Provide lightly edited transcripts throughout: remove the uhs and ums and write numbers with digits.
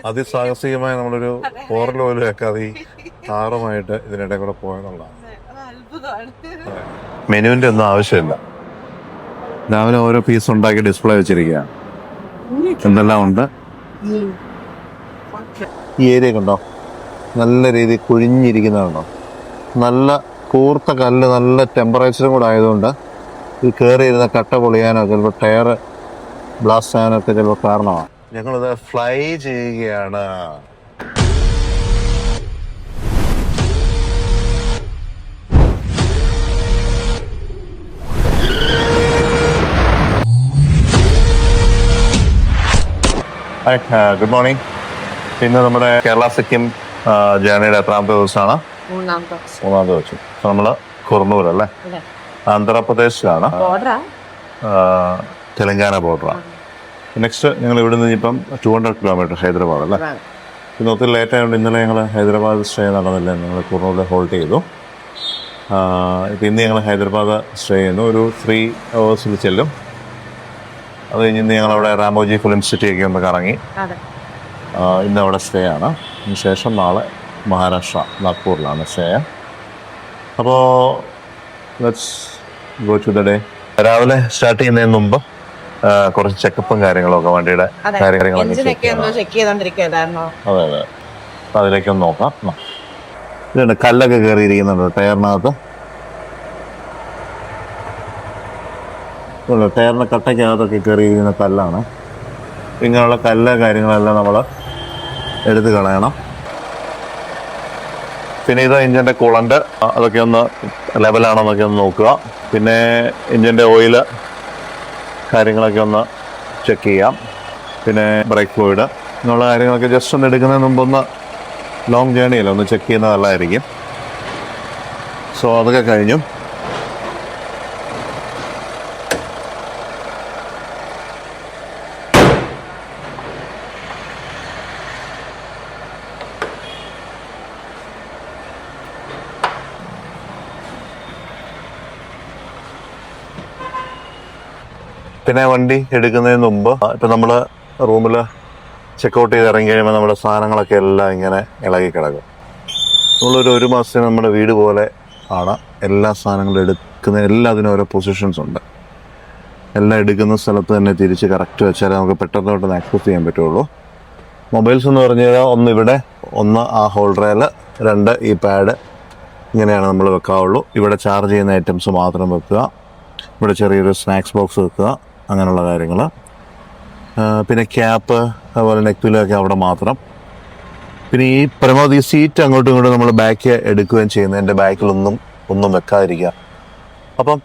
അതിസാഹസികമായ നമ്മളൊരു പോറൽ പോലും വെക്കാതെ ഈ കാറുമായിട്ട് ഇതിനിടെ കൂടെ പോയെന്നുള്ളതാണ്. മെനുവിന്റെ ഒന്നും ആവശ്യമില്ല. രാവിലെ ഓരോ പീസ് ഉണ്ടാക്കി ഡിസ്പ്ലേ വെച്ചിരിക്കുകയാണ്. എന്തെല്ലാം ഉണ്ട്. ഈ ഏരിയ കണ്ടോ, നല്ല രീതിയിൽ കുഴിഞ്ഞിരിക്കുന്നതുണ്ടോ. നല്ല കൂർത്ത കല്ല്, നല്ല ടെമ്പറേച്ചറും കൂടെ ആയതുകൊണ്ട് ഈ കയറിയിരുന്ന കട്ട പൊളിയാനോ ചിലപ്പോൾ ടയർ ബ്ലാസ്റ്റ് ആകാനൊക്കെ ചിലപ്പോൾ കാരണമാണ്. ഞങ്ങളിത് ഫ്ലൈ ചെയ്യുകയാണ്. Good morning. ഇന്ന് നമ്മുടെ കേരള സിക്കിം ജേർണിയുടെ എത്രാമത്തെ ദിവസമാണ്? മൂന്നാമത്തെ ദിവസം. നമ്മള് കുർണൂർ അല്ലേ, ആന്ധ്രാപ്രദേശിലാണ്, തെലങ്കാന ബോർഡറാണ്. നെക്സ്റ്റ് ഞങ്ങൾ ഇവിടെ നിന്ന് ഇപ്പം 200 കിലോമീറ്റർ ഹൈദരാബാദ് അല്ലേ. ഇന്ന് ഒത്തിരി ലേറ്റ് ആയതുകൊണ്ട് ഇന്നലെ ഞങ്ങൾ ഹൈദരാബാദ് സ്റ്റേ നടന്നില്ല, ഞങ്ങൾ കുർണൂരിൽ ഹോൾഡ് ചെയ്തു. ഇപ്പം ഇന്ന് ഞങ്ങൾ ഹൈദരാബാദ് സ്റ്റേ ചെയ്യുന്നു. ഒരു 3 hours ചെല്ലും. അത് കഴിഞ്ഞ് ഇന്ന് ഞങ്ങളവിടെ റാമോജി ഫിലിം സിറ്റിയൊക്കെ ഒന്ന് കറങ്ങി ഇന്ന് അവിടെ സ്റ്റേ ആണ്. അതിനുശേഷം നാളെ മഹാരാഷ്ട്ര നാഗ്പൂരിലാണ് സ്റ്റേ. അപ്പോൾ let's go to the day. രാവിലെ സ്റ്റാർട്ട് ചെയ്യുന്നതിന് മുമ്പ് കുറച്ച് ചെക്കപ്പും കാര്യങ്ങളൊക്കെ വണ്ടിയുടെ കാര്യങ്ങളൊക്കെ അതെ അതെ, അതിലേക്കൊന്ന് നോക്കാം. ഇതുണ്ട്, കല്ലൊക്കെ കയറിയിരിക്കുന്നുണ്ട് ടയറിനകത്ത്. ടയറിൻ്റെ കട്ടയ്ക്കകത്തൊക്കെ കയറിയിരിക്കുന്ന കല്ലാണ്. ഇങ്ങനെയുള്ള കല്ല് കാര്യങ്ങളെല്ലാം നമ്മൾ എടുത്ത് കളയണം. പിന്നെ ഇത് ഇഞ്ചിൻ്റെ കൂളൻ്റ്, അതൊക്കെ ഒന്ന് ലെവലാണെന്നൊക്കെ ഒന്ന് നോക്കുക. പിന്നെ ഇഞ്ചിൻ്റെ ഓയില് കാര്യങ്ങളൊക്കെ ഒന്ന് ചെക്ക് ചെയ്യാം. പിന്നെ ബ്രേക്ക് ഫ്ലൂയിഡ്, ഇങ്ങനെയുള്ള കാര്യങ്ങളൊക്കെ ജസ്റ്റ് ഒന്ന് എടുക്കുന്നതിന് മുമ്പൊന്ന് ലോങ് ജേർണിയല്ല ഒന്ന് ചെക്ക് ചെയ്യുന്നത് നല്ലതായിരിക്കും. സോ അതൊക്കെ കഴിഞ്ഞു. പിന്നെ വണ്ടി എടുക്കുന്നതിന് മുമ്പ് ഇപ്പം നമ്മൾ റൂമിൽ ചെക്കൗട്ട് ചെയ്ത് ഇറങ്ങി കഴിയുമ്പോൾ നമ്മുടെ സാധനങ്ങളൊക്കെ എല്ലാം ഇങ്ങനെ ഇളകി കിടക്കും. നമ്മളൊരു മാസത്തിന് നമ്മുടെ വീട് പോലെ ആണ്. എല്ലാ സാധനങ്ങളും എടുക്കുന്ന എല്ലാത്തിനും ഓരോ പൊസിഷൻസ് ഉണ്ട്. എല്ലാം എടുക്കുന്ന സ്ഥലത്ത് തന്നെ തിരിച്ച് കറക്റ്റ് വെച്ചാൽ നമുക്ക് പെട്ടെന്നോട്ടൊന്ന് ആക്സസ് ചെയ്യാൻ പറ്റുള്ളൂ. മൊബൈൽസ് എന്ന് പറഞ്ഞു കഴിഞ്ഞാൽ ഒന്ന് ഇവിടെ, ഒന്ന് ആ ഹോൾഡറിൽ, 2 ഈ പാഡ്, ഇങ്ങനെയാണ് നമ്മൾ വെക്കാവുള്ളൂ. ഇവിടെ ചാർജ് ചെയ്യുന്ന ഐറ്റംസ് മാത്രം വെക്കുക. ഇവിടെ ചെറിയൊരു സ്നാക്സ് ബോക്സ് വെക്കുക, അങ്ങനെയുള്ള കാര്യങ്ങൾ. പിന്നെ ക്യാപ്പ്, അതുപോലെ നെക്പിലൊക്കെ അവിടെ മാത്രം. പിന്നെ ഈ പരമാവധി ഈ സീറ്റ് അങ്ങോട്ടും ഇങ്ങോട്ടും നമ്മൾ ബാക്ക് എടുക്കുകയും ചെയ്യുന്നത്, എൻ്റെ ബാക്കിലൊന്നും വെക്കാതിരിക്കുക. അപ്പം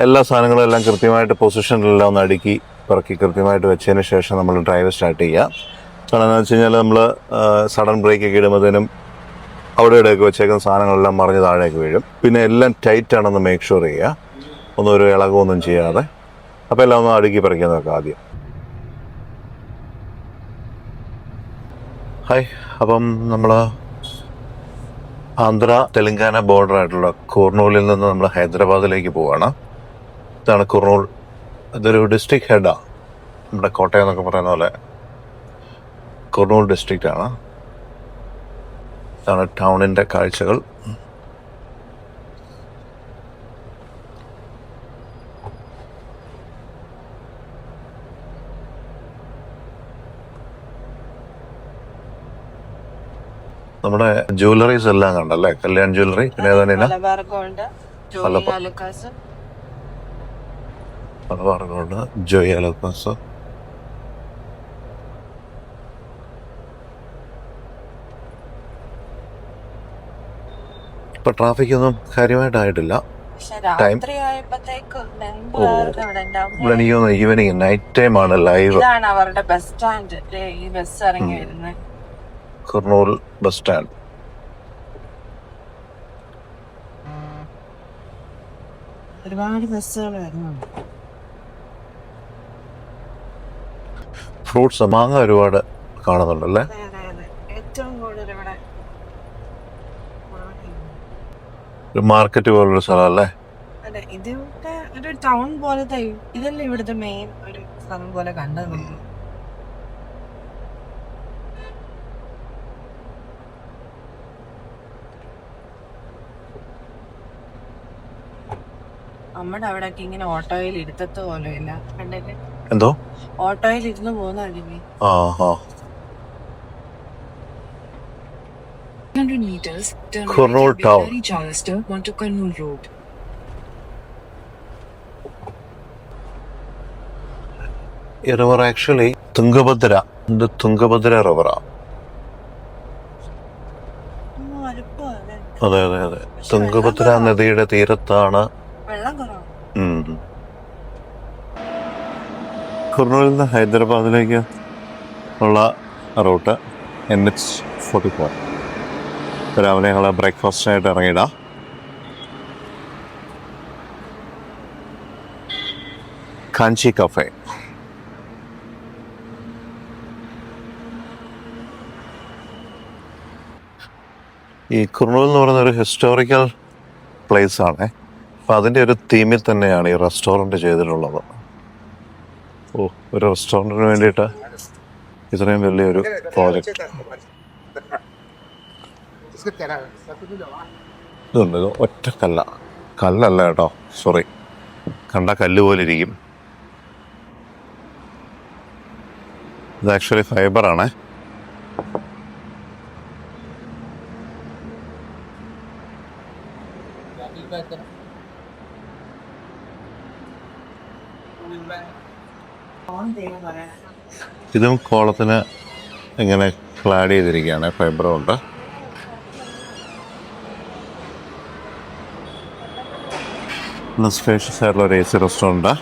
എല്ലാ സാധനങ്ങളും എല്ലാം കൃത്യമായിട്ട് പൊസിഷനിലെല്ലാം ഒന്ന് അടുക്കി പിറക്കി കൃത്യമായിട്ട് വെച്ചതിന് ശേഷം നമ്മൾ ഡ്രൈവ് സ്റ്റാർട്ട് ചെയ്യുക. കാരണം എന്താണെന്ന് വെച്ച് കഴിഞ്ഞാൽ നമ്മൾ സഡൻ ബ്രേക്കൊക്കെ ഇടുമ്പോഴത്തേനും അവിടെ ഇവിടെയൊക്കെ വെച്ചേക്കുന്ന സാധനങ്ങളെല്ലാം മറിഞ്ഞ് താഴേക്ക് വീഴും. പിന്നെ എല്ലാം ടൈറ്റാണെന്ന് മേക്ക് ഷുവർ ചെയ്യുക, ഒന്നും ഒരു ഇളകമൊന്നും ചെയ്യാതെ. അപ്പോൾ എല്ലാം ഒന്ന് അടുക്കി പറിക്കാൻ നോക്കാം ആദ്യം. ഹായ്, അപ്പം നമ്മൾ ആന്ധ്ര തെലങ്കാന ബോർഡറായിട്ടുള്ള കുർണൂലിൽ നിന്ന് നമ്മൾ ഹൈദരാബാദിലേക്ക് പോവുകയാണ്. ഇതാണ് കുർണൂൽ. ഇതൊരു ഡിസ്ട്രിക്ട് ഹെഡാണ്, നമ്മുടെ കോട്ടയം എന്നൊക്കെ പറയുന്ന പോലെ കുർണൂൽ ഡിസ്ട്രിക്റ്റാണ്. ഇതാണ് ടൗണിൻ്റെ കാഴ്ചകൾ. നമ്മുടെ ജ്വല്ലറീസ് എല്ലാം കണ്ടല്ലേ, കല്യാൺ ജ്വല്ലറി. പിന്നെ മലബാർ ഗോൾഡ്, ജോയ് ആലുക്കാസ്. ഇപ്പൊ ട്രാഫിക് ഒന്നും കാര്യമായിട്ടായിട്ടില്ല. ടൈം ഇവിടെ എനിക്ക് തോന്നുന്നു ഈവനിങ് നൈറ്റ് ടൈം ആണ് ലൈവ്. Kurnool bus stand. ഒരുപാട് ബസ്സുകൾ വരുന്നുണ്ട്. ഫ്രൂട്ട്സ്, മാങ്ങ ഒരുപാട് കാണുന്നുണ്ടല്ലേ. ഏറ്റവും കൂടുതൽ ഇവിടെ ഒരു മാർക്കറ്റ് പോലൊരു സ്ഥലം അല്ലേ. അതെ, ഇതിവിടെ ഒരു ടൗൺ പോലത്തെ, ഇതല്ലേ ഇവിടുത്തെ മെയിൻ ഒരു സ്ഥലം പോലെ കണ്ടത്. നമ്മുടെ അവിടെ ഇങ്ങനെ ഓട്ടോയിൽ ഇരുത്തത്ത് പോലെയില്ല കണ്ടിട്ട് എന്തോ ഓട്ടോയിൽ ഇരുന്ന് പോകുന്ന അടിമേ. ആ ആ 100 meters, turn Kurnool right at town. Bellary Charleston onto Kurnool Road. ഈ റിവർ ആക്ച്വലി തുംഗഭദ്ര, ഇത് തുംഗഭദ്ര റിവറാണ്. വലുപ്പമല്ലേ അതെ അതെ അതെ, തുംഗഭദ്ര നദിയുടെ തീരത്താണ്. വെള്ളം കുറവാണ്. കുർണൂലിൽ നിന്ന് ഹൈദരാബാദിലേക്ക് ഉള്ള റൂട്ട് NH44. രാവിലെ ഞങ്ങൾ ബ്രേക്ക്ഫാസ്റ്റിനായിട്ട് ഇറങ്ങിയിടാം. കാഞ്ചി കഫേ. ഈ കുർണൂൽ എന്ന് പറയുന്ന ഒരു ഹിസ്റ്റോറിക്കൽ പ്ലേസ് ആണ്. അപ്പം അതിൻ്റെ ഒരു തീമിൽ തന്നെയാണ് ഈ റെസ്റ്റോറൻറ്റ് ചെയ്തിട്ടുള്ളത്. ഓ, ഒരു റെസ്റ്റോറൻറ്റിന് വേണ്ടിയിട്ട് ഇത്രയും വലിയൊരു പ്രോജക്റ്റ്. ഇതുണ്ട്, ഇത് ഒറ്റ കല്ലല്ല കേട്ടോ, സോറി, കണ്ട കല്ല് പോലെ ഇരിക്കും. ഇത് ആക്ച്വലി ഫൈബറാണേ. ഇതും കോളത്തിന് ഇങ്ങനെ ക്ലാഡ് ചെയ്തിരിക്കുകയാണ്, ഫൈബർ കൊണ്ട്. സ്പേഷ്യസ് ആയിട്ടുള്ള ഒരു AC റെസ്റ്റോറൻറ്റ്.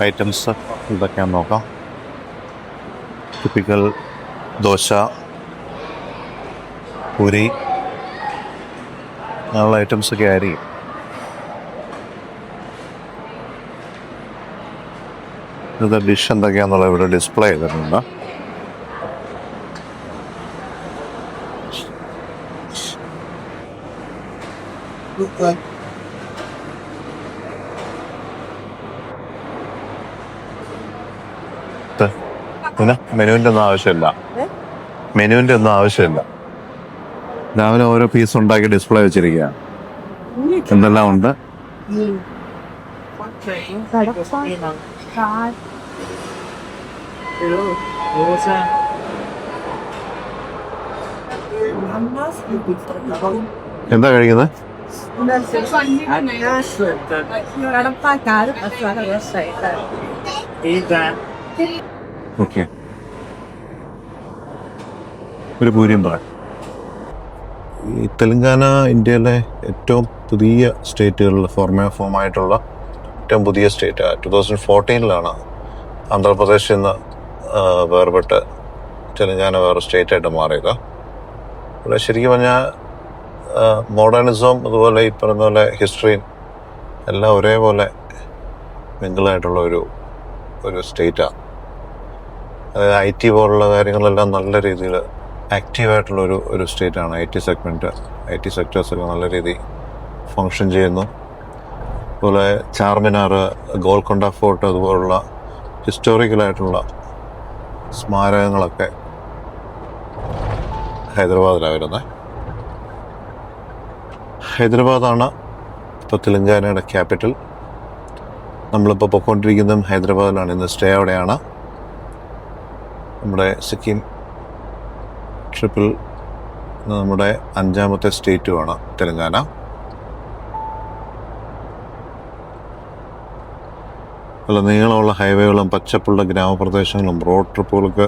ഐറ്റംസ് ഇതൊക്കെയാന്ന് നോക്കാം. ടിപ്പിക്കൽ ദോശ, പൂരി, അങ്ങനെയുള്ള ഐറ്റംസൊക്കെ ആയിരിക്കും. ഇത് ഡിഷ് എന്തൊക്കെയാണെന്നുള്ളത് ഇവിടെ ഡിസ്പ്ലേ ചെയ്തിട്ടുണ്ട്. പിന്നെ മെനുവിൻ്റെ ഒന്നും ആവശ്യമില്ല. രാവിലെ ഓരോ പീസ് ഉണ്ടാക്കി ഡിസ്പ്ലേ വെച്ചിരിക്കുകയാണ്. എന്തെല്ലാം ഉണ്ട്. എന്താ കഴിക്കുന്നത്? ഓക്കെ, ഒരു പൂരിയും പറ. ഈ തെലങ്കാന ഇന്ത്യയിലെ ഏറ്റവും പുതിയ സ്റ്റേറ്റുകളിൽ ഫോമായിട്ടുള്ള ഏറ്റവും പുതിയ സ്റ്റേറ്റ്. 2014 ആന്ധ്രാപ്രദേശിൽ നിന്ന് വേർപെട്ട് തെലങ്കാന വേറെ സ്റ്റേറ്റായിട്ട് മാറിയത്. ഇവിടെ ശരിക്കും പറഞ്ഞാൽ മോഡേണിസം അതുപോലെ ഈ പറയുന്ന പോലെ ഹിസ്റ്ററിയും എല്ലാം ഒരേപോലെ മിങ്കിളായിട്ടുള്ള ഒരു സ്റ്റേറ്റാണ്. അതായത് IT പോലുള്ള കാര്യങ്ങളെല്ലാം നല്ല രീതിയിൽ ആക്റ്റീവായിട്ടുള്ളൊരു സ്റ്റേറ്റാണ്. IT സെക്ടേഴ്സൊക്കെ നല്ല രീതിയിൽ ഫങ്ഷൻ ചെയ്യുന്നു. അതുപോലെ ചാർമിനാർ, ഗോൽക്കൊണ്ട ഫോർട്ട് അതുപോലുള്ള ഹിസ്റ്റോറിക്കലായിട്ടുള്ള സ്മാരകങ്ങളൊക്കെ ഹൈദരാബാദിലാണ് വരുന്നത്. ഹൈദരാബാദാണ് ഇപ്പോൾ തെലങ്കാനയുടെ ക്യാപിറ്റൽ. നമ്മളിപ്പോൾ പോയിക്കൊണ്ടിരിക്കുന്നതും ഹൈദരാബാദിലാണ്. ഇന്ന് സ്റ്റേ അവിടെയാണ്. നമ്മുടെ സിക്കിം ട്രിപ്പിൽ നമ്മുടെ 5ാമത്തെ സ്റ്റേറ്റുമാണ് തെലങ്കാന. നല്ല നീളമുള്ള ഹൈവേകളും പച്ചപ്പുള്ള ഗ്രാമപ്രദേശങ്ങളും റോഡ് ട്രിപ്പുകൾക്ക്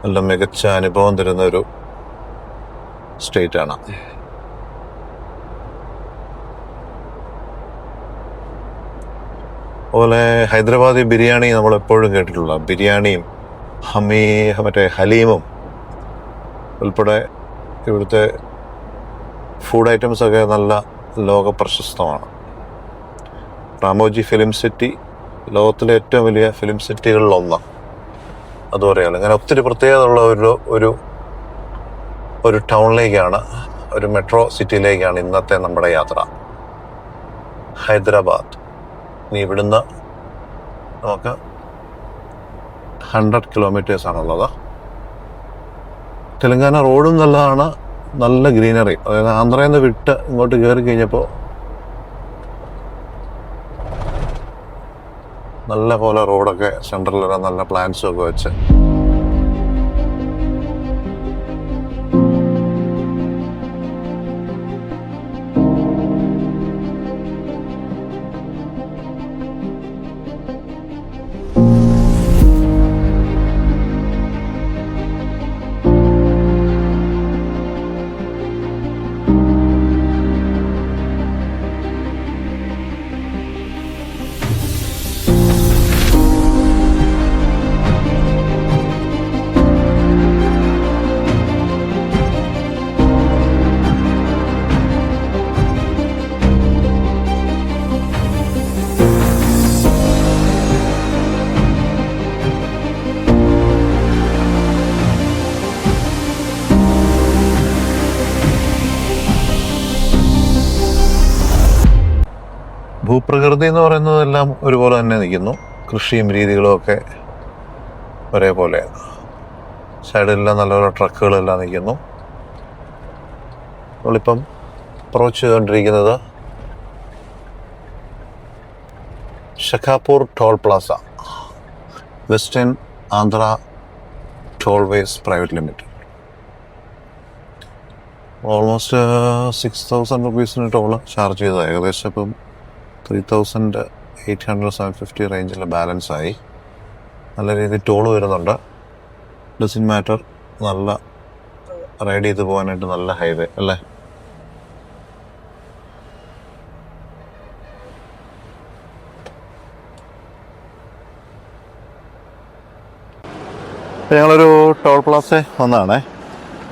നല്ല മികച്ച അനുഭവം തരുന്ന ഒരു സ്റ്റേറ്റാണ്. അതുപോലെ ഹൈദരാബാദി ബിരിയാണി നമ്മളെപ്പോഴും കേട്ടിട്ടുള്ള ബിരിയാണിയും മറ്റേ ഹലീമും ഉൾപ്പെടെ ഇവിടുത്തെ ഫുഡ് ഐറ്റംസൊക്കെ നല്ല ലോക പ്രശസ്തമാണ്. റാമോജി ഫിലിം സിറ്റി ലോകത്തിലെ ഏറ്റവും വലിയ ഫിലിം സിറ്റികളിലൊന്നാണ്. അത് പറയാമല്ലോ. അങ്ങനെ ഒത്തിരി പ്രത്യേകതയുള്ള ഒരു ടൗണിലേക്കാണ്, ഒരു മെട്രോ സിറ്റിയിലേക്കാണ് ഇന്നത്തെ നമ്മുടെ യാത്ര. ഹൈദരാബാദ്. ഇനി ഇവിടുന്ന് നമുക്ക് 100 കിലോമീറ്റേഴ്സാണുള്ളത്. തെലങ്കാന റോഡും നല്ലതാണ്, നല്ല ഗ്രീനറി, അതായത് ആന്ധ്രയിൽ നിന്ന് വിട്ട് ഇങ്ങോട്ട് കയറി കഴിഞ്ഞപ്പോൾ നല്ല പോലെ റോഡൊക്കെ സെൻട്രലിലൊക്കെ നല്ല പ്ലാന്റ്സും ഒക്കെ വെച്ച് ഭൂപ്രകൃതി എന്ന് പറയുന്നതെല്ലാം ഒരുപോലെ തന്നെ നിൽക്കുന്നു. കൃഷിയും രീതികളും ഒക്കെ ഒരേപോലെയാണ്. സൈഡിലെല്ലാം നല്ലപോലെ ട്രക്കുകളെല്ലാം നിൽക്കുന്നു. നമ്മളിപ്പം അപ്രോച്ച് ചെയ്തുകൊണ്ടിരിക്കുന്നത് Shakapur toll plaza, western Andhra tollways private limited. Almost 6,000 റുപ്പീസിന് ടോൾ ചാർജ് ചെയ്തത് ഏകദേശം ഇപ്പം 3,800-750 റേഞ്ചിൽ ബാലൻസായി. നല്ല രീതിയിൽ ടോൾ വരുന്നുണ്ട്. ഡസൻ മാറ്റർ, നല്ല റൈഡ് ചെയ്ത് പോകാനായിട്ട് നല്ല ഹൈവേ അല്ലേ. ഞങ്ങളൊരു ടോൾ പ്ലാസ വന്നതാണേ.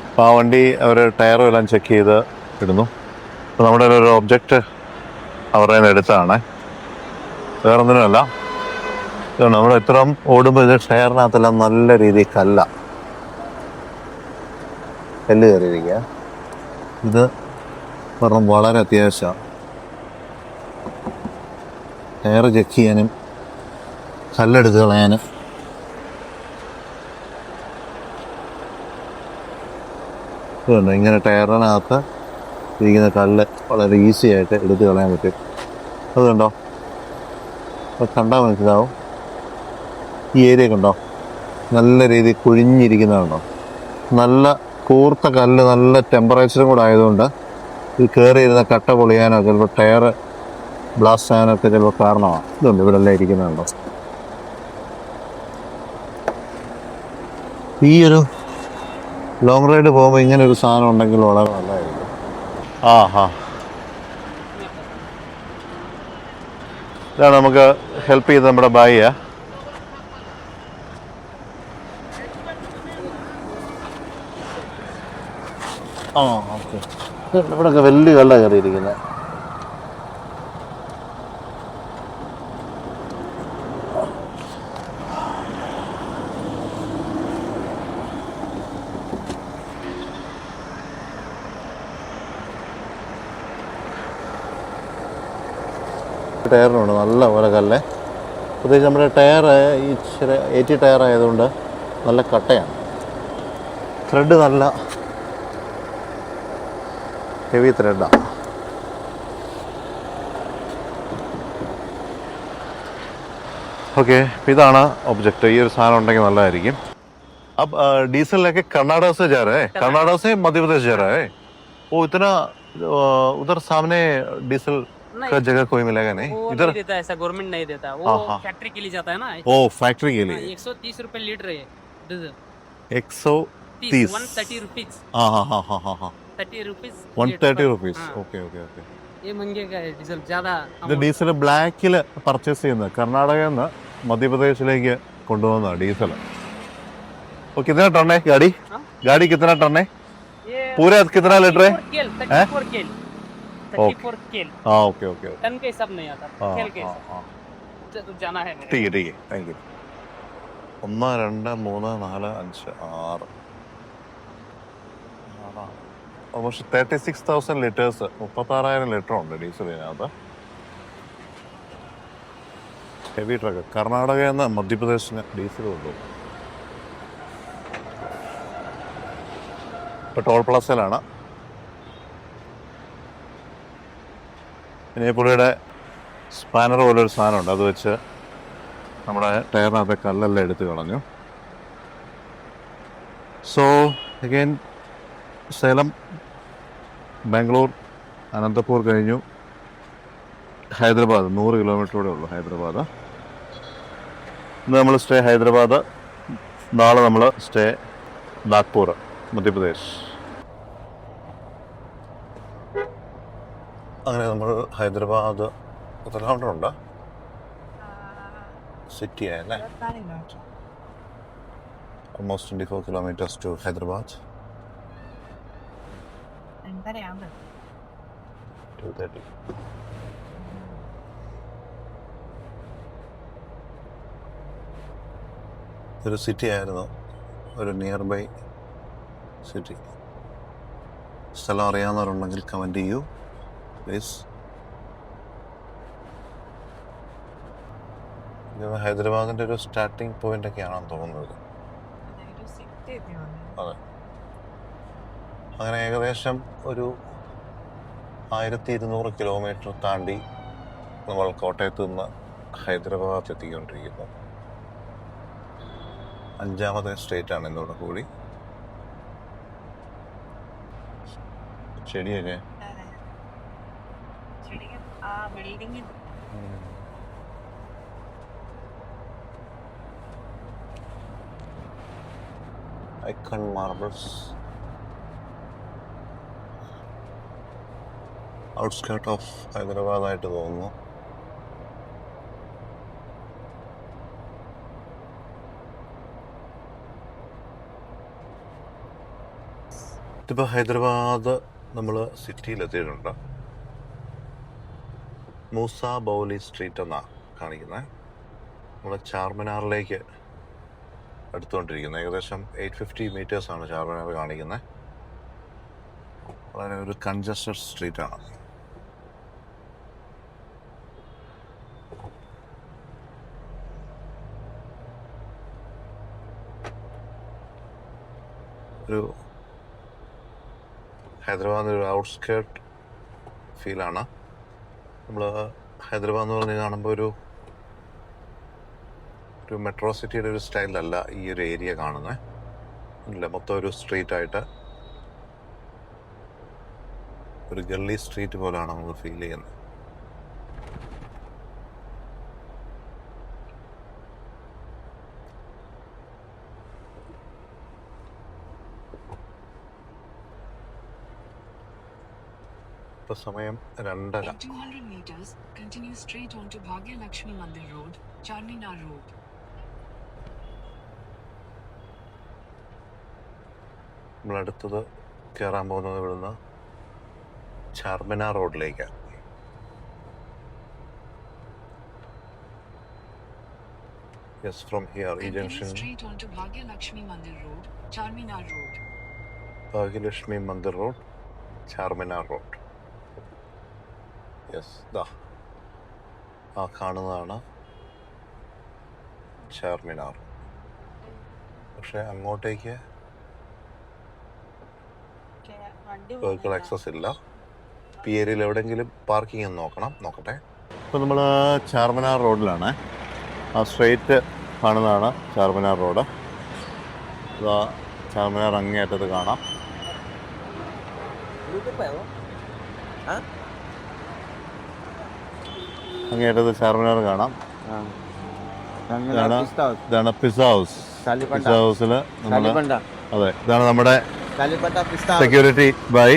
അപ്പോൾ ആ വണ്ടി അവർ ടയറും എല്ലാം ചെക്ക് ചെയ്ത് ഇടുന്നു. അപ്പോൾ നമ്മുടെ ഒരു ഒബ്ജക്റ്റ് അവരുടെ നിന്ന് എടുത്തതാണ്, വേറൊന്നിനുമല്ല. നമ്മൾ ഇത്രയും ഓടുമ്പോൾ ഇത് ടയറിനകത്തെല്ലാം നല്ല രീതിയിൽ കല്ല് കയറിയിരിക്കുക. ഇത് പറഞ്ഞ വളരെ അത്യാവശ്യമാണ്. ടയർ ചെക്ക് ചെയ്യാനും കല്ലെടുത്ത് കളയാനും ഇതുണ്ട്. ഇങ്ങനെ ടയറിനകത്ത് ഇരിക്കുന്ന കല്ല് വളരെ ഈസി ആയിട്ട് എടുത്ത് കളയാൻ പറ്റും. അതുകൊണ്ടോ, അപ്പോൾ കണ്ടാൽ മനസ്സിലാവും. ഈ ഏരിയ കണ്ടോ, നല്ല രീതിയിൽ കുഴിഞ്ഞിരിക്കുന്നതുണ്ടോ. നല്ല കൂർത്ത കല്ല്, നല്ല ടെമ്പറേച്ചറും കൂടെ ആയതുകൊണ്ട് ഇത് കയറിയിരുന്ന കട്ട പൊളിയാനോ ചിലപ്പോൾ ടയർ ബ്ലാസ്റ്റ് ആകാനൊക്കെ ചിലപ്പോൾ കാരണമാണ്. ഇതുണ്ട് ഇവിടെ എല്ലാം ഇരിക്കുന്നുണ്ടോ. ഈ ഒരു ലോങ് റൈഡ് പോകുമ്പോൾ ഇങ്ങനെ ഒരു സാധനം ഉണ്ടെങ്കിൽ വളരെ നല്ലതായിരിക്കും. ഇതാണ് നമുക്ക് ഹെൽപ്പ് ചെയ്ത് നമ്മുടെ ബായിയാ. ഓക്കെ. ഇവിടെയൊക്കെ വലിയ കല്ല കയറിയിരിക്കുന്നത്. ടയറിനുണ്ട് നല്ല പോലെ കല്ല്. പ്രത്യേകിച്ച് നമ്മുടെ ടയർ ഈ ചെറിയ 80 ടയർ ആയതുകൊണ്ട് നല്ല കട്ടയാണ്. ത്രെഡ് നല്ല ഹെവി ത്രെഡാണ്. ഓക്കെ, ഇതാണ് ഒബ്ജക്റ്റ്. ഈ ഒരു സാധനം ഉണ്ടെങ്കിൽ നല്ലതായിരിക്കും. अब डीजल लेके कर्नाटक से जा रहा है, कर्नाटक से मध्य प्रदेश जा रहा है. वो इतना उधर सामने डीजल का जगह कोई मिलेगा नहीं इधर नहीं देता, ऐसा गवर्नमेंट नहीं देता. वो फैक्ट्री के लिए जाता है ना. ओ फैक्ट्री के लिए 130 रुपए लीटर है डीजल. 130 130 रुपीज. हाँ 30 rupees 130 rupees. Okay okay okay. ये महंगे का है डीजल ज्यादा. ഇത് ഡീസൽ ബ്ലാക്കിൽ പർച്ചേസ് ചെയ്യുന്നത്, കർണാടകയിൽ നിന്ന് മധ്യപ്രദേശിലേക്ക് കൊണ്ടുപോകുന്ന ഡീസൽ. वो कितना टन है गाड़ी? गाड़ी कितना टन है? पूरे कितना लीटर है? 34 केल. 34 केल. हाँ ओके ओके ओके. टन के हिसाब नहीं आता, केल के हिसाब. तो जाना है. ठीक है thank you. 1 2 3 4 5 6 almost 36,000 litres, 36,000 litre ഉണ്ട് ഡീസലിനകത്ത്. Heavy truck. കർണാടകയിൽ നിന്ന് മധ്യപ്രദേശിന് ഡീസൽ കൊണ്ടുപോകും. ഇപ്പോൾ ടോൾ പ്ലാസയിലാണ്. പിന്നെ ഈ പുള്ളിയുടെ സ്പാനർ പോലൊരു സാധനമുണ്ട്, അത് വെച്ച് നമ്മുടെ ടയറിനകത്തെ കല്ലെല്ലാം എടുത്ത് കളഞ്ഞു. സോ അഗെയിൻ സേലം, ബാംഗ്ലൂർ, അനന്തപൂർ കഴിഞ്ഞു ഹൈദരാബാദ്. 100 കിലോമീറ്ററൂടെ ഉള്ളൂ ഹൈദരാബാദ്. ഇന്ന് നമ്മൾ സ്റ്റേ ഹൈദരാബാദ്, നാളെ നമ്മൾ സ്റ്റേ നാഗ്പൂർ, മധ്യപ്രദേശ്. അങ്ങനെ നമ്മൾ ഹൈദരാബാദ് എത്ര കിലോമീറ്റർ ഉണ്ട്? സിറ്റി ആയല്ലേ? 24 kilometre. Almost 24 kilometres to Hyderabad. 2:30 2:30. ഒരു സിറ്റി ആയിരുന്നു, ഒരു നിയർ ബൈ സിറ്റി. സ്ഥലം അറിയാവുന്നവരുണ്ടെങ്കിൽ കമൻറ്റ് ചെയ്യൂ പ്ലീസ്. ഇത് ഹൈദരാബാദിൻ്റെ ഒരു സ്റ്റാർട്ടിങ് പോയിന്റ് ഒക്കെയാണെന്ന് തോന്നുന്നത്. അതൊരു സിറ്റി ഒക്കെയാണ്. അതെ. അങ്ങനെ ഏകദേശം ഒരു 1200 കിലോമീറ്റർ താണ്ടി നമ്മൾ കോട്ടയത്ത് നിന്ന് ഹൈദരാബാദ് എത്തിക്കൊണ്ടിരിക്കുന്നു. 5ാമത്തെ സ്റ്റേറ്റാണ് ഇന്നോട് കൂടി. ചെടിയൊക്കെ അതെ. ശരിക്കും ആ ബിൽഡിംഗ് ഐക്കൺ മാർബിൾസ്, ഔട്ട്സ്കേർട്ട് ഓഫ് ഹൈദരാബാദായിട്ട് തോന്നുന്നു. ഇതിപ്പോൾ ഹൈദരാബാദ് നമ്മൾ സിറ്റിയിലെത്തിയിട്ടുണ്ട്. മൂസ ബൗലി സ്ട്രീറ്റ് എന്നാണ് കാണിക്കുന്നത്. നമ്മൾ ചാർമിനാറിലേക്ക് അടുത്തുകൊണ്ടിരിക്കുന്നത്. ഏകദേശം 850 മീറ്റേഴ്സാണ് ചാർമിനാർ കാണിക്കുന്നത്. വളരെ ഒരു കൺജസ്റ്റഡ് സ്ട്രീറ്റാണ്. ഒരു ഹൈദരാബാദ് ഒരു ഔട്ട്സ്കേർട്ട് ഫീലാണ്. നമ്മൾ ഹൈദരാബാദ് എന്ന് പറഞ്ഞ് കാണുമ്പോൾ ഒരു മെട്രോ സിറ്റിയുടെ ഒരു സ്റ്റൈലല്ല ഈ ഒരു ഏരിയ കാണുന്നത്. ഇല്ല, മൊത്തം ഒരു സ്ട്രീറ്റായിട്ട് ഒരു ഗള്ളി സ്ട്രീറ്റ് പോലെയാണ് നമുക്ക് ഫീൽ ചെയ്യുന്നത്. ഇപ്പോൾ സമയം 2:30. In 200 meters, continue straight onto Bhagya Lakshmi Mandir Road, Charminar Road. നമ്മളടുത്തത് കയറാൻ പോകുന്നത് ഇവിടുന്ന് ചാർമിനാർ റോഡിലേക്കാണ്. യെസ്, ഫ്രം ഹിയർ ഈ Continue junction straight onto Bhagya Lakshmi Mandir Road, Charminar Road. Bhagyalakshmi Mandir road, Charminar road. Yes, ദാ ആ കാണുന്നതാണ് ചാർമിനാർ. പക്ഷെ അങ്ങോട്ടേക്ക് വണ്ടി വെഹിക്കിൾ ആക്സസ് ഇല്ല. ഈ ഏരിയയിൽ എവിടെയെങ്കിലും പാർക്കിംഗ് എന്ന് നോക്കട്ടെ. ഇപ്പോൾ നമ്മൾ ചാർമിനാർ റോഡിലാണ്. ആ സ്ട്രെയിറ്റ് കാണുന്നതാണ് ചാർമിനാർ റോഡ്. ഇതാ ചാർമിനാർ അങ്ങേയറ്റത്ത് കാണാം. അങ്ങേയറ്റത്ത് ചാർമിനാർ കാണാം. ഇതാണ് പിസ്സ ഹൗസ്. പിസ്സ ഹൗസിൽ നമ്മൾ, അതെ, ഇതാണ് നമ്മുടെ सिक्योरिटी भाई.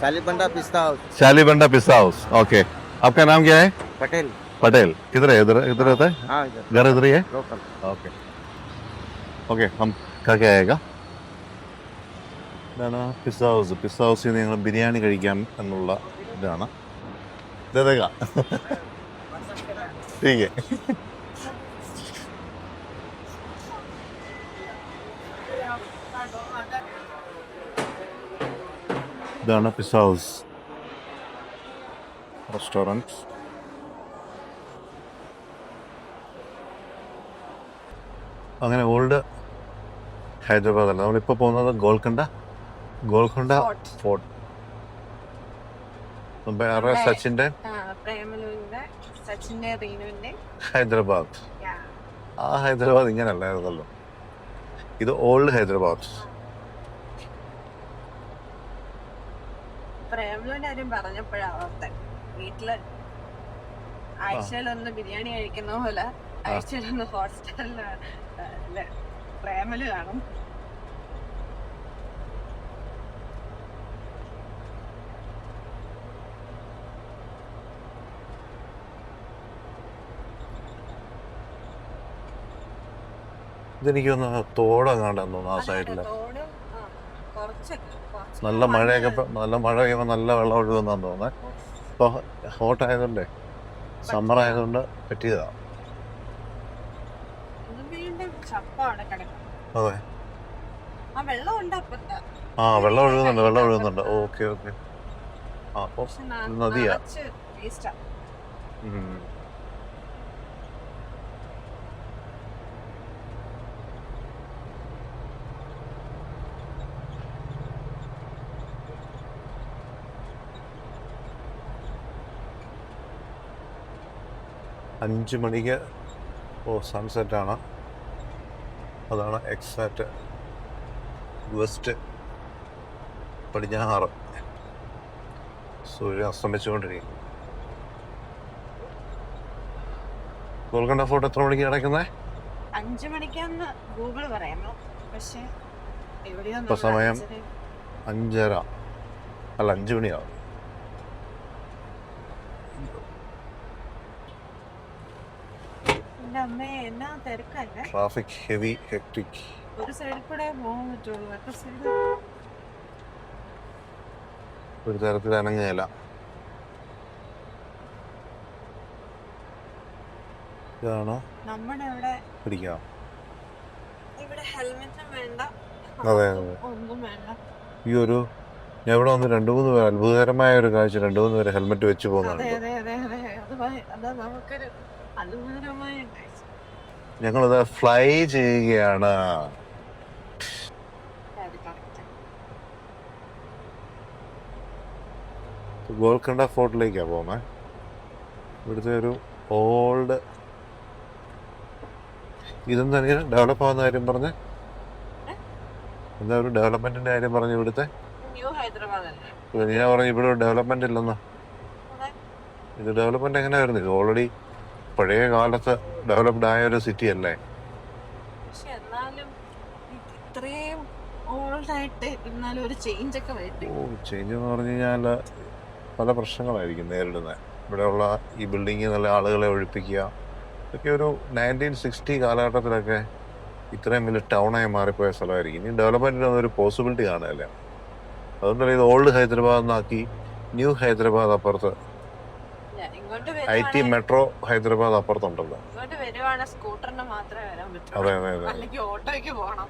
शालीबंडा पिस्ता हाउस. शालीबंडा पिस्ता हाउस. ओके, आपका नाम क्या है? पटेल. पटेल. किधर है? इधर रहता है? हाँ इधर. घर इधर ही है? लोकल. ओके ओके, हम खा के आएगा. ഇതാണ് പിസ്സ ഹൗസ്. പിസ്സ ഹൗസിൽ നിന്ന് ഞങ്ങൾ ബിരിയാണി കഴിക്കാം എന്നുള്ള ഇതാണ്. ഇതേക ठीक है. ഇതാണ് പിസ്സ ഹൗസ് റെസ്റ്റോറൻറ്റ്. അങ്ങനെ ഓൾഡ് ഹൈദരാബാദ് അല്ല, നമ്മളിപ്പോൾ പോകുന്നത് ഗോൽക്കൊണ്ട ഫോർട്ട്. വേറെ സച്ചിന്റെ പ്രേമലുവിന്റെ സച്ചിന്റെ റീനുവിന്റെ ഹൈദരാബാദ്. ആ ഹൈദരാബാദ് ഇങ്ങനെ അല്ലായിരുന്നല്ലോ, ഇത് ഓൾഡ് ഹൈദരാബാദ്. പ്രേമലുവിന്റെ കാര്യം പറഞ്ഞപ്പോഴാ ഓർത്തെ, വീട്ടില് ആഴ്ചയിലൊന്ന് ബിരിയാണി കഴിക്കുന്ന പോലെ ആഴ്ചയിലൊന്ന് ഹോട്ട്സ്റ്റാറില് പ്രേമലു കാണും. ഇതെനിക്ക് തോന്നുന്നു തോടങ്ങാണ്ടെന്ന് തോന്നുന്നു ആ സൈഡില്. തോടും കുറച്ച് നല്ല മഴ പെയ്യുമ്പോൾ നല്ല വെള്ളം ഒഴുകുന്നാന്ന് തോന്നുന്നത്. ഇപ്പോൾ ഹോട്ട് ആയതുകൊണ്ടേ, സമ്മർ ആയതുകൊണ്ട് പറ്റിയതാ. വീണ്ടും ചപ്പാണ് കിടക്കുന്നത്. അതെ, ആ വെള്ളം ഉണ്ട് അപ്പുറത്ത്. വെള്ളം ഒഴുകുന്നുണ്ട്. ഓക്കെ. ആ, അപ്പോൾ നദിയാ. വേസ്റ്റാ. ഉം. അഞ്ച് മണിക്ക് സൺസെറ്റാണ്. അതാണ് എക്സാക്റ്റ് വെസ്റ്റ് പടിഞ്ഞാറ് സൂര്യൻ അസ്തമിച്ചുകൊണ്ടിരിക്കും. ഗോൽക്കൊണ്ട ഫോർട്ട് എത്ര മണിക്ക് കിടക്കുന്നത്? 5 മണിക്കാന്ന് ഗൂഗിൾ പറയുന്നു, പക്ഷെ ഇപ്പൊ സമയം 5:30 അല്ല 5 മണിയാവും. എന്നാ തിരക്കല്ലേ, ട്രാഫിക് ഹെവി ഹെക്ടിക്. ഒരു സൈഡിൽ കൂടെ പോകാൻ പറ്റുള്ളൂ, മറ്റേ സൈഡ് ഒരു തരത്തിൽ അനങ്ങുകയില്ല. ഇതാണ് നമ്മുടെ ഇവിടെ പിടിക്കാം. ഇവിടെ ഹെൽമെറ്റും വേണ്ട, അതെ. ഒന്നും വേണ്ട. ഈ ഒരു ഞാൻ ഇവിടെ വന്ന് 2-3 പേര്, അത്ഭുതകരമായ ഒരു കാഴ്ച, 2-3 പേര് ഹെൽമെറ്റ് വെച്ച് പോകുന്നുണ്ട്. അതാ നമുക്കൊരു അത്ഭുതകരമായ കാഴ്ച. ഞങ്ങളിത് ഫ്ലൈ ചെയ്യുകയാണ്. ഗോൽക്കൊണ്ട ഫോർട്ടിലേക്കാണ് പോകുന്നത്. ഇവിടുത്തെ ഒരു ഓൾഡ്, ഇതെന്താ ഡെവലപ്പ് ആവുന്ന കാര്യം പറഞ്ഞ്, എന്താ ഒരു ഡെവലപ്മെന്റിന്റെ കാര്യം പറഞ്ഞു ഇവിടുത്തെ? ന്യൂ ഹൈദരാബാദ് അല്ലേ? ഞാൻ പറഞ്ഞു ഇവിടെ ഡെവലപ്മെന്റ് ഇല്ലെന്ന്. ഇത് ഡെവലപ്മെന്റ് എങ്ങനെ വരുന്നു? ഇത് ഓൾറെഡി പഴയ കാലത്ത് ഡെവലപ്ഡ് ആയ ഒരു സിറ്റി അല്ലേ? പക്ഷെ എന്നാലും ഇത്രയും ഓൾഡ് ആയിട്ട് എന്നാലും ഒരു ചേഞ്ച് ഒക്കെ വരട്ടെ. ചേഞ്ച് എന്ന് പറഞ്ഞു കഴിഞ്ഞാൽ പല പ്രശ്നങ്ങളായിരിക്കും നേരിടുന്നത്. ഇവിടെയുള്ള ഈ ബിൽഡിങ് നല്ല ആളുകളെ ഒഴിപ്പിക്കുക, ഇതൊക്കെ ഒരു 1960 കാലഘട്ടത്തിലൊക്കെ ഇത്രയും വലിയ ടൗണായി മാറിപ്പോയ സ്ഥലമായിരിക്കും. ഇനി ഡെവലപ്മെൻറ്റിനൊന്നും ഒരു പോസിബിലിറ്റി കാണുകയില്ല. അതുകൊണ്ടല്ലേ ഇത് ഓൾഡ് ഹൈദരാബാദ് എന്നാക്കി ന്യൂ ഹൈദരാബാദ് അപ്പുറത്ത്, IT മെട്രോ ഹൈദരാബാദ് അപ്പുറത്തുണ്ടല്ലോ. ഇങ്ങോട്ട് വരുവാണെങ്കിൽ സ്കൂട്ടറിന് മാത്രമേ വരാൻ പറ്റൂ, അതെ. അല്ലെങ്കിൽ ഓട്ടോയ്ക്ക് പോകണം.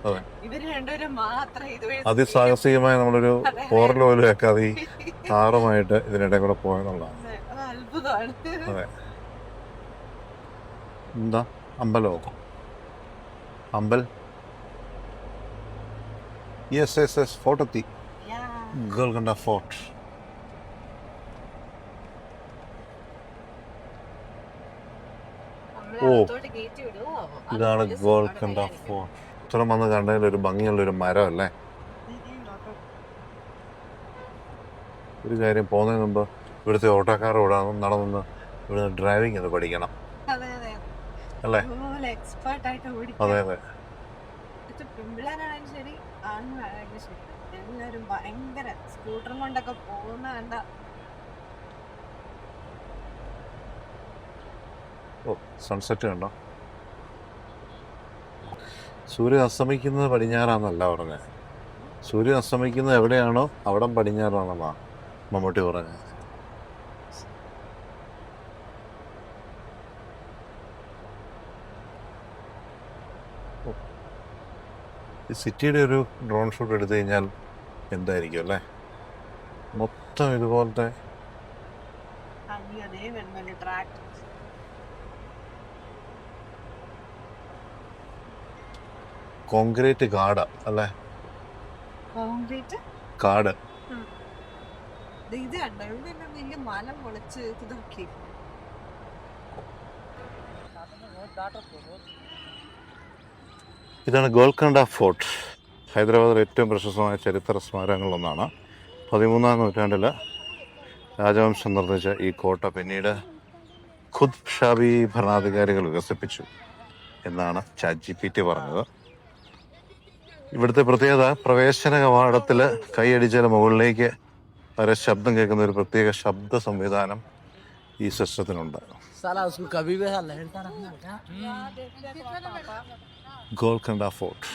ഇവര് രണ്ടുപേരും മാത്രമേ ഇതുവഴി അതിസാഹസികമായി നമ്മളൊരു 4 ലോയിൽ വെക്കാതെ ഈ കാറുമായിട്ട് ഇതിനിടെ കൂടെ പോയെന്നുള്ളതാണ്. അത് അത്ഭുതമാണ്. അതെ. എന്താ അമ്പലോ? അമ്പൽ. യെസ് ഫോർട്ട് എത്തി. ഗോൽക്കൊണ്ട ഫോർട്ട്. ഇതാണ് ഗോൽക്കൊണ്ട ഫോർട്ട്. ഇത്ര വന്ന് കണ്ടതിൽ ഒരു ഭംഗിയുള്ളൊരു മരം അല്ലേ? ഒരു കാര്യം, പോകുന്നതിന് മുമ്പ് ഇവിടുത്തെ ഓട്ടോക്കാർ നടന്ന് ഇവിടുന്ന് ഡ്രൈവിംഗ് ഒന്ന് പഠിക്കണം അല്ലേ? അതെ. പെൺപിള്ളേരാണെങ്കിലും ശരി ആണുങ്ങളാണെങ്കിലും ശരി എല്ലാവരും ഭയങ്കര സ്കൂട്ടറും കൊണ്ടൊക്കെ പോകുന്ന കണ്ട. സൺസെറ്റ് കണ്ടോ? സൂര്യൻ അസ്തമിക്കുന്നത് പടിഞ്ഞാറാന്നല്ല പറഞ്ഞത്, സൂര്യൻ അസ്തമിക്കുന്നത് എവിടെയാണോ അവിടെ പടിഞ്ഞാറാണെന്നാണ് മമ്മൂട്ടി പറഞ്ഞത്. ഈ സിറ്റിയുടെ ഒരു ഡ്രോൺ ഷോട്ട് എടുത്തു കഴിഞ്ഞാൽ എന്തായിരിക്കും അല്ലേ? മൊത്തം ഇതുപോലത്തെ കോൺക്രീറ്റ് കാട് അല്ലേ? കോൺക്രീറ്റ് കാട്. ഇത് കണ്ടോ ഇവിടെ തന്നെ വലിയ മല പൊളിച്ച് ഇതാക്കി. ഇതാണ് ഗോൽക്കൊണ്ട ഫോർട്ട്. ഹൈദരാബാദിലെ ഏറ്റവും പ്രശസ്തമായ ചരിത്ര സ്മാരകങ്ങളിലൊന്നാണ്. 13-ാം നൂറ്റാണ്ടിൽ രാജവംശം നിർമ്മിച്ച ഈ കോട്ട പിന്നീട് ഖുദ് ഷാബി ഭരണാധികാരികൾ വികസിപ്പിച്ചു എന്നാണ് ChatGPT പറഞ്ഞത്. ഇവിടുത്തെ പ്രത്യേകത പ്രവേശന കവാടത്തിൽ കൈയടിച്ചാൽ മുകളിലേക്ക് വരെ ശബ്ദം കേൾക്കുന്ന ഒരു പ്രത്യേക ശബ്ദ സംവിധാനം ഈ സിസ്റ്റത്തിനുണ്ട്. साला उसको कभी भी लहरता रखना क्या? ഗോൽക്കൊണ്ട ഫോർട്ട്.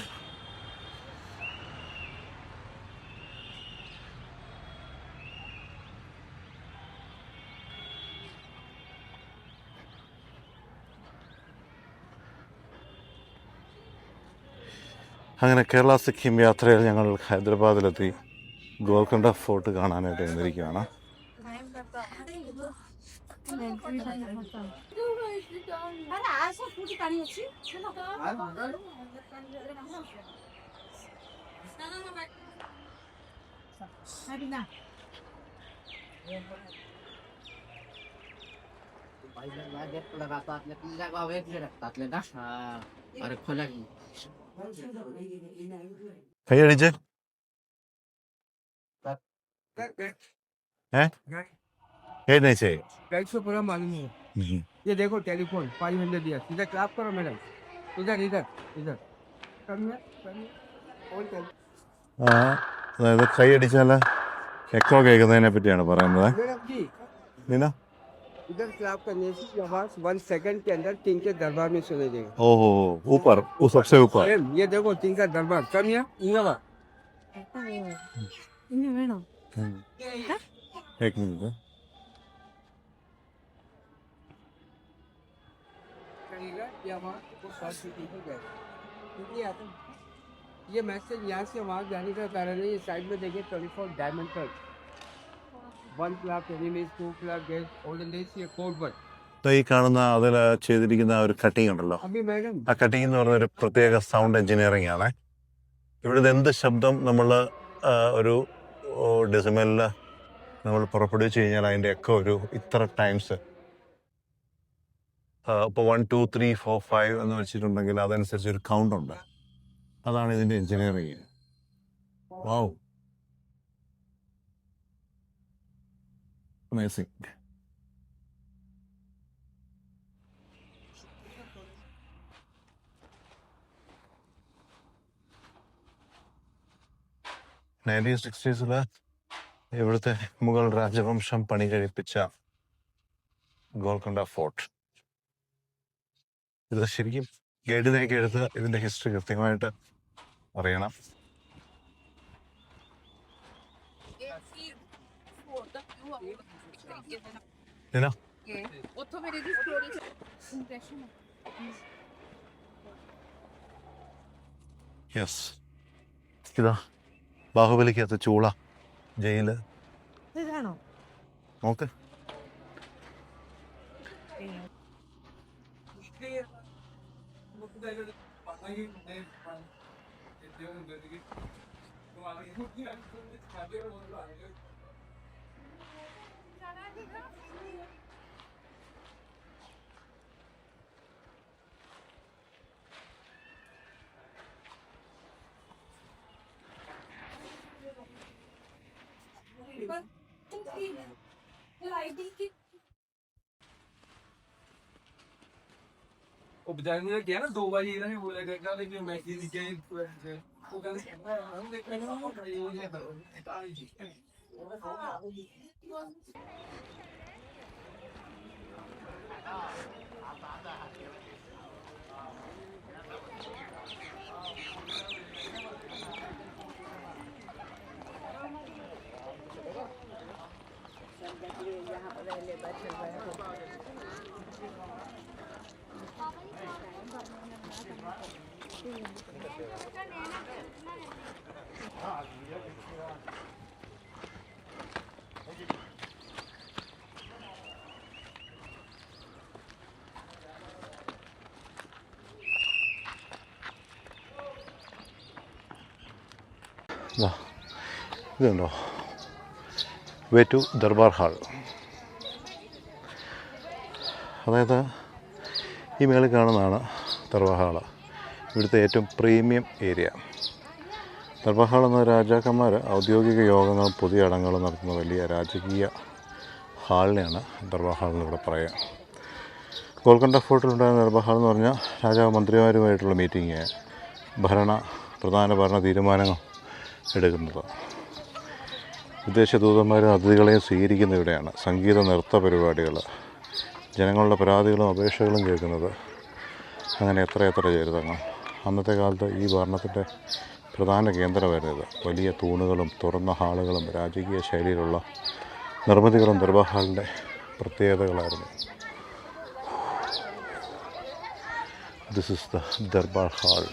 അങ്ങനെ കേരള സിക്കിം യാത്രയിൽ ഞങ്ങൾ ഹൈദരാബാദിലെത്തി ഗോൽക്കൊണ്ട ഫോർട്ട് കാണാനായിട്ട് വന്നിരിക്കുകയാണ്. अरे खोला കൈയടിച്ച് എഴുന്നേച്ചേ. बैग से पूरा मालूम है। ये देखो टेलीफोन 500 दिया, इधर क्लैप करो मैडम, इधर इधर इधर അതായത് കൈയടിച്ചാൽ എക്കോ കേൾക്കുന്നതിനെ പറ്റിയാണ് പറയുന്നത്. मैडम जी നീന इधर क्लैप करने से ये आवाज 1 सेकंड के अंदर किंग के दरबार में सुनाई देगा। ഓഹോ ऊपर वो सबसे ऊपर. मैम ये देखो किंग का दरबार कम यहाँ इंगा ഇനി വേണോ? एक मिनट. ये आवाज वो शॉर्ट सीटी हो गया क्योंकि ये मैसेज यहाँ से वहाँ जाने का कारण है। ये साइड में देखिए 24 डायमंड तक 1 clap enemies 2 clap get olden days ये कोड वर्ड ഈ കാണുന്ന അതിൽ ചെയ്തിരിക്കുന്ന ആ ഒരു കട്ടിങ് ഉണ്ടല്ലോ, अभी मैडम ആ കട്ടിങ് എന്ന് പറയുന്ന ഒരു പ്രത്യേക സൗണ്ട് എഞ്ചിനീയറിംഗ് ആണ്. ഇവിടുത്തെ എന്ത് ശബ്ദം നമ്മൾ ഒരു ഡെസിമലിൽ നമ്മൾ പുറപ്പെടുവിച്ച് കഴിഞ്ഞാൽ അതിൻ്റെ ഒക്കെ ഒരു ഇത്ര ടൈംസ് ഇപ്പോൾ 1 2 3 4 5 എന്ന് വെച്ചിട്ടുണ്ടെങ്കിൽ അതനുസരിച്ച് ഒരു കൗണ്ട് ഉണ്ട്. അതാണ് ഇതിൻ്റെ എഞ്ചിനീയറിംഗ്. വാവ്, അമേസിങ്. നയൻറ്റീൻ സിക്സ്റ്റീസിൽ ഇവിടുത്തെ മുഗൾ രാജവംശം പണി കഴിപ്പിച്ച ഗോൽക്കൊണ്ട ഫോർട്ട്. ഇത് ശരിക്കും ഗൈഡിനെയൊക്കെ എടുത്ത് ഇതിൻ്റെ ഹിസ്റ്ററി കൃത്യമായിട്ട് അറിയണം. ഇതാ യെസ്, ഇതാ ബാഹുബലിക്കകത്ത് ചൂള ജയില്. ഇതാണോ? നോക്ക്. वो बेचारे ने किया ना 2 बार ये नहीं बोला क्या लेकिन मैं ये क्या वो कहते हम देख रहे हैं ഇതുണ്ടോ, വേ ടു ദർബാർ ഹാൾ. അതായത് ഈ മേളിൽ കാണുന്നതാണ് ദർബാർ ഹാള്. ഇവിടുത്തെ ഏറ്റവും പ്രീമിയം ഏരിയ. ദർബാർ ഹാൾ എന്ന രാജാക്കന്മാർ ഔദ്യോഗിക യോഗങ്ങളും പൊതു ചടങ്ങുകളും നടത്തുന്ന വലിയ രാജകീയ ഹാളിനെയാണ് ദർബാർ ഹാൾ എന്നിവിടെ പറയുക. ഗോൽക്കൊണ്ട ഫോർട്ടിലുണ്ടായിരുന്ന ദർബാർ ഹാൾ എന്ന് പറഞ്ഞാൽ രാജാവ് മന്ത്രിമാരുമായിട്ടുള്ള മീറ്റിംഗ്, പ്രധാന ഭരണ തീരുമാനങ്ങൾ എടുക്കുന്നത്. വിദേശ ദൂതന്മാരും അതിഥികളെയും സ്വീകരിക്കുന്ന ഇവിടെയാണ്. സംഗീത നൃത്ത പരിപാടികൾ, ജനങ്ങളുടെ പരാതികളും അപേക്ഷകളും കേൾക്കുന്നത്, അങ്ങനെ എത്രയെത്ര ചരിത്രങ്ങൾ. അന്നത്തെ കാലത്ത് ഈ ഭരണത്തിൻ്റെ പ്രധാന കേന്ദ്രമായിരുന്നു ഇത്. വലിയ തൂണുകളും തുറന്ന ഹാളുകളും രാജകീയ ശൈലിയിലുള്ള നിർമ്മിതികളും ദർബാർ ഹാളിൻ്റെ പ്രത്യേകതകളായിരുന്നു. This is the Darbar hall.